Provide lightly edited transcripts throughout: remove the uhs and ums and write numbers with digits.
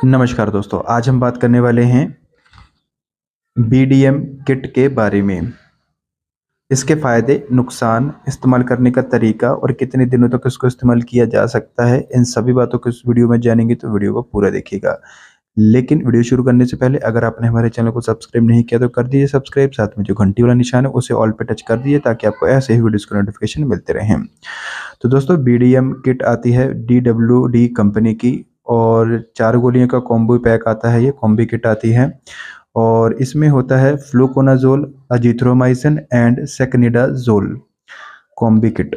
नमस्कार दोस्तों, आज हम बात करने वाले हैं बीडीएम किट के बारे में। इसके फ़ायदे, नुकसान, इस्तेमाल करने का तरीका और कितने दिनों तक इसको इस्तेमाल किया जा सकता है, इन सभी बातों को इस वीडियो में जानेंगे, तो वीडियो को पूरा देखिएगा। लेकिन वीडियो शुरू करने से पहले अगर आपने हमारे चैनल को सब्सक्राइब नहीं किया तो कर दीजिए सब्सक्राइब, साथ में जो घंटी वाला निशान है उसे ऑल पे टच कर दीजिए ताकि आपको ऐसे ही वीडियोज़ के नोटिफिकेशन मिलते रहें। तो दोस्तों, बीडीएम किट आती है डीडब्ल्यूडी कंपनी की और 4 गोलियों का कॉम्बो पैक आता है, ये कॉम्बी किट आती है और इसमें होता है फ्लूकोनाज़ोल, अज़िथ्रोमाइसिन एंड सेकनिडाज़ोल कॉम्बी किट।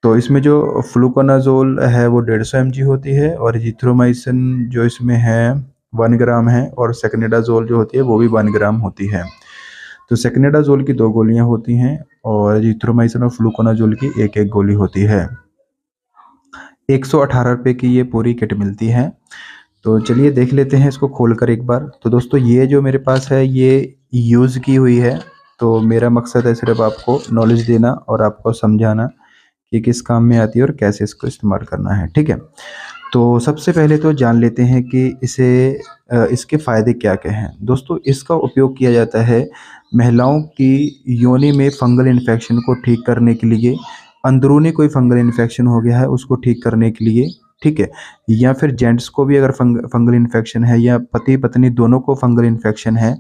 तो इसमें जो फ्लूकोनाज़ोल है वो 150 एमजी होती है और एजिथ्रोमाइसिन जो इसमें है 1 ग्राम है और सेकनिडाज़ोल जो होती है वो भी 1 ग्राम होती है। तो सेकनिडाज़ोल की 2 गोलियां होती हैं और एजिथ्रोमाइसिन और फ्लूकोनाज़ोल की 1-1 गोली होती है। 118 रुपये की ये पूरी किट मिलती है। तो चलिए देख लेते हैं इसको खोलकर एक बार। तो दोस्तों, ये जो मेरे पास है ये यूज़ की हुई है, तो मेरा मकसद है सिर्फ आपको नॉलेज देना और आपको समझाना कि किस काम में आती है और कैसे इसको इस्तेमाल करना है, ठीक है। तो सबसे पहले तो जान लेते हैं कि इसके फ़ायदे क्या-क्या हैं। दोस्तों, इसका उपयोग किया जाता है महिलाओं की योनि में फंगल इन्फेक्शन को ठीक करने के लिए, अंदरूनी कोई फंगल इन्फेक्शन हो गया है उसको ठीक करने के लिए, ठीक है। या फिर जेंट्स को भी अगर फंगल इन्फेक्शन है या पति-पत्नी दोनों को फंगल इन्फेक्शन है।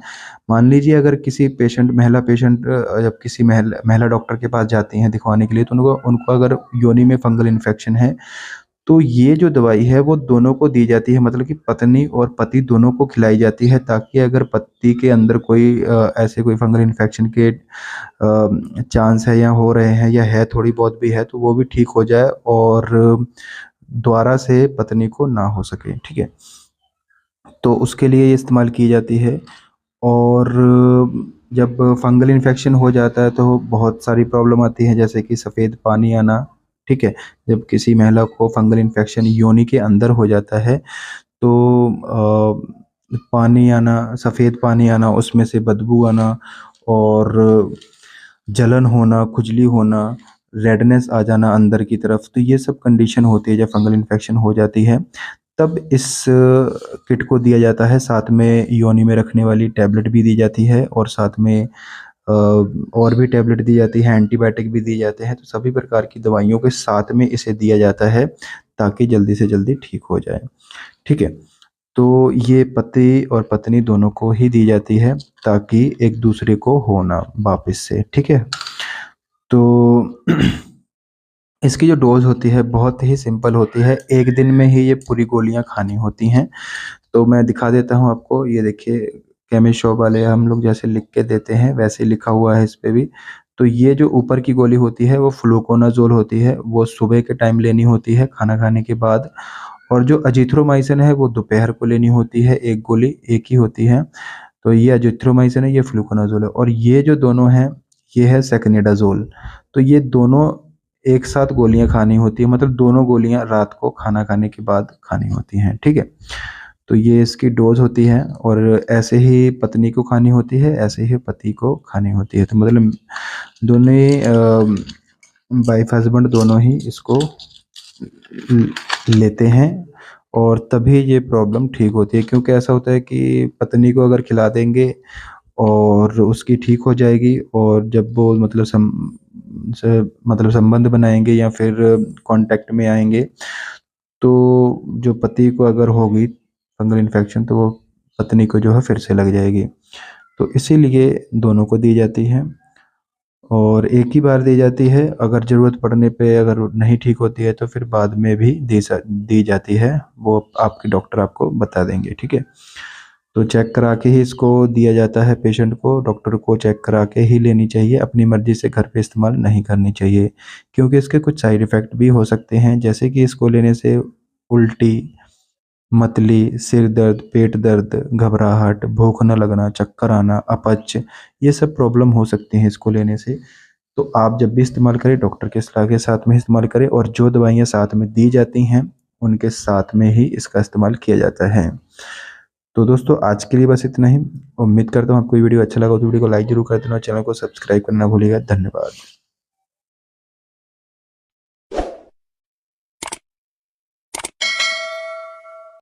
मान लीजिए अगर किसी महिला पेशेंट जब किसी महिला डॉक्टर के पास जाती हैं दिखवाने के लिए तो उनको उनको अगर योनि में फंगल इन्फेक्शन है, तो ये जो दवाई है वो दोनों को दी जाती है, मतलब कि पत्नी और पति दोनों को खिलाई जाती है ताकि अगर पति के अंदर कोई ऐसे कोई फंगल इन्फेक्शन के चांस है या हो रहे हैं या है थोड़ी बहुत भी है तो वो भी ठीक हो जाए और दोबारा से पत्नी को ना हो सके, ठीक है। तो उसके लिए ये इस्तेमाल की जाती है और जब फंगल इन्फेक्शन हो जाता है तो बहुत सारी प्रॉब्लम आती है जैसे कि सफ़ेद पानी आना, ठीक है। जब किसी महिला को फंगल इन्फेक्शन योनि के अंदर हो जाता है तो पानी आना, सफ़ेद पानी आना, उसमें से बदबू आना और जलन होना, खुजली होना, रेडनेस आ जाना अंदर की तरफ, तो ये सब कंडीशन होती है जब फंगल इन्फेक्शन हो जाती है। तब इस किट को दिया जाता है, साथ में योनि में रखने वाली टैबलेट भी दी जाती है और साथ में और भी टैबलेट दी जाती है, एंटीबायोटिक भी दिए जाते हैं। तो सभी प्रकार की दवाइयों के साथ में इसे दिया जाता है ताकि जल्दी से जल्दी ठीक हो जाए, ठीक है। तो ये पति और पत्नी दोनों को ही दी जाती है ताकि एक दूसरे को हो ना वापस से, ठीक है। तो इसकी जो डोज़ होती है बहुत ही सिंपल होती है, 1 दिन में ही ये पूरी गोलियाँ खानी होती हैं। तो मैं दिखा देता हूँ आपको, ये देखिए केमिस्ट शॉप वाले हम लोग जैसे लिख के देते हैं वैसे ही लिखा हुआ है इस पे भी। तो ये जो ऊपर की गोली होती है वो फ्लूकोनाज़ोल होती है, वो सुबह के टाइम लेनी होती है खाना खाने के बाद और जो अज़िथ्रोमाइसिन है वो दोपहर को लेनी होती है, 1 गोली एक ही होती है। तो ये अज़िथ्रोमाइसिन है, ये फ्लूकोनाज़ोल है और ये जो दोनों हैं, ये है सेकनिडाज़ोल। तो ये दोनों एक साथ गोलियाँ खानी होती है, मतलब दोनों गोलियाँ रात को खाना खाने के बाद खानी होती हैं, ठीक है। तो ये इसकी डोज़ होती है और ऐसे ही पत्नी को खानी होती है, ऐसे ही पति को खानी होती है। तो मतलब दोनों ही वाइफ़ हस्बैंड दोनों ही इसको लेते हैं और तभी ये प्रॉब्लम ठीक होती है, क्योंकि ऐसा होता है कि पत्नी को अगर खिला देंगे और उसकी ठीक हो जाएगी और जब वो मतलब मतलब संबंध बनाएँगे या फिर कॉन्टैक्ट में आएँगे, तो जो पति को अगर होगी फंगल इन्फेक्शन तो वो पत्नी को जो है फिर से लग जाएगी। तो इसीलिए दोनों को दी जाती है और एक ही बार दी जाती है, अगर ज़रूरत पड़ने पे अगर नहीं ठीक होती है तो फिर बाद में भी दी जाती है, वो आपके डॉक्टर आपको बता देंगे, ठीक है। तो चेक करा के ही इसको दिया जाता है पेशेंट को, डॉक्टर को चेक करा के ही लेनी चाहिए, अपनी मर्ज़ी से घर पे इस्तेमाल नहीं करनी चाहिए। क्योंकि इसके कुछ साइड इफ़ेक्ट भी हो सकते हैं, जैसे कि इसको लेने से उल्टी, मतली, सिर दर्द, पेट दर्द, घबराहट, भूख न लगना, चक्कर आना, अपच, ये सब प्रॉब्लम हो सकती हैं इसको लेने से। तो आप जब भी इस्तेमाल करें डॉक्टर की सलाह के साथ में इस्तेमाल करें और जो दवाइयाँ साथ में दी जाती हैं, उनके साथ में ही इसका इस्तेमाल किया जाता है। तो दोस्तों, आज के लिए बस इतना ही। उम्मीद करता हूँ आपको ये वीडियो अच्छा लगा तो वीडियो को लाइक ज़रूर कर देना और चैनल को सब्सक्राइब करना ना भूलिएगा। धन्यवाद।